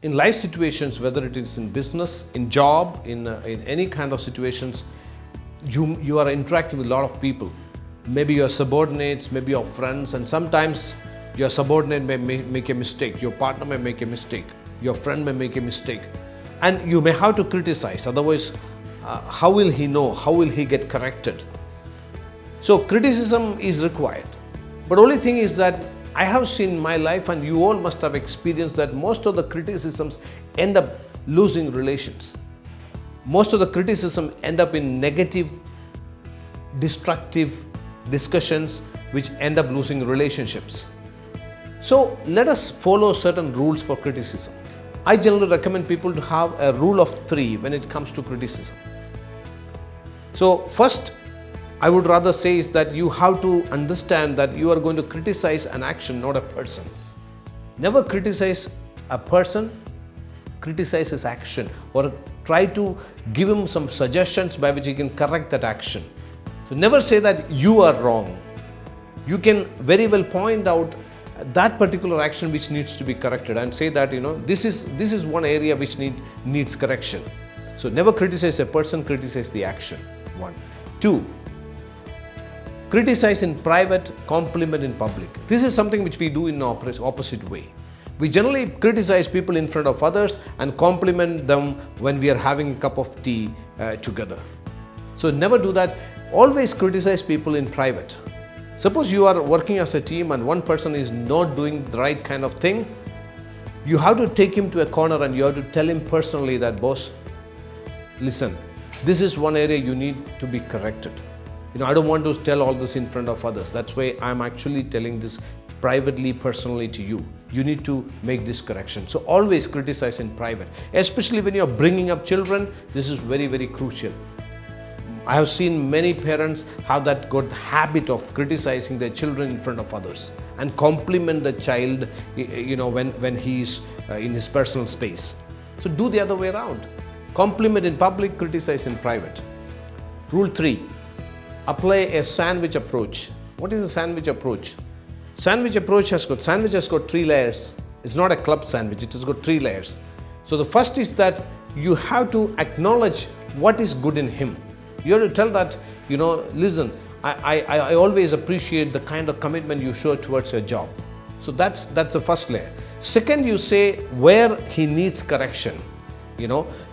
in life situations, whether it is in business, in job, in any kind of situations, you are interacting with a lot of people. Maybe your subordinates, maybe your friends, and sometimes your subordinate may make a mistake, your partner may make a mistake, your friend may make a mistake, and you may have to criticize. Otherwise, how will he know? How will he get corrected? So criticism is required. But only thing is that I have seen in my life, and you all must have experienced, that most of the criticisms end up losing relations. Most of the criticism end up in negative, destructive discussions which end up losing relationships. So let us follow certain rules for criticism. I generally recommend people to have a rule of 3 when it comes to criticism. So first, I would rather say is that you have to understand that you are going to criticize an action, not a person. Never criticize a person, criticize his action, or try to give him some suggestions by which he can correct that action. So never say that you are wrong. You can very well point out that particular action which needs to be corrected and say that, this is one area which needs correction. So never criticize a person, criticize the action. 1. 2. Criticize in private, compliment in public. This is something which we do in opposite way. We generally criticize people in front of others and compliment them when we are having a cup of tea together. So never do that. Always criticize people in private. Suppose you are working as a team and one person is not doing the right kind of thing, you have to take him to a corner and you have to tell him personally that, boss, listen, this is one area you need to be corrected. I don't want to tell all this in front of others. That's why I'm actually telling this privately, personally to you. You need to make this correction. So always criticize in private, especially when you're bringing up children. This is very, very crucial. I have seen many parents have that good habit of criticizing their children in front of others and compliment the child, when he is in his personal space. So do the other way around. Compliment in public, criticize in private. Rule 3. Apply a sandwich approach. What is a sandwich approach? Sandwich has got 3 layers. It's not a club sandwich, it has got 3 layers. So the first is that you have to acknowledge what is good in him. You have to tell that, listen, I always appreciate the kind of commitment you show towards your job. So that's the first layer. Second, you say where he needs correction.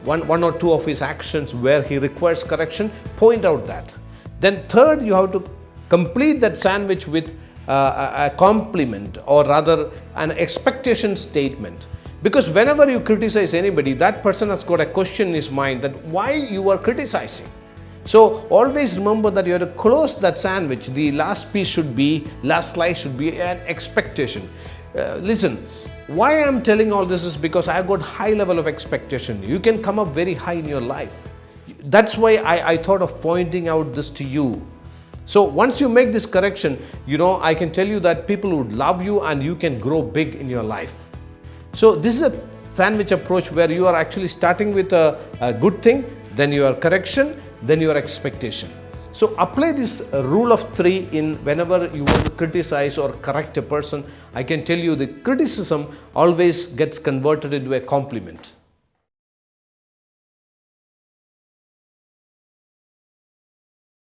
One or two of his actions where he requires correction, point out that. Then third, you have to complete that sandwich with a compliment, or rather an expectation statement. Because whenever you criticize anybody, that person has got a question in his mind that why you are criticizing. So always remember that you have to close that sandwich. The last slice should be an expectation. Listen, why I am telling all this is because I have got high level of expectation. You can come up very high in your life. That's why I thought of pointing out this to you. So once you make this correction, I can tell you that people would love you and you can grow big in your life. So this is a sandwich approach where you are actually starting with a good thing, then your correction, then your expectation. So apply this rule of 3 in whenever you want to criticize or correct a person. I can tell you the criticism always gets converted into a compliment.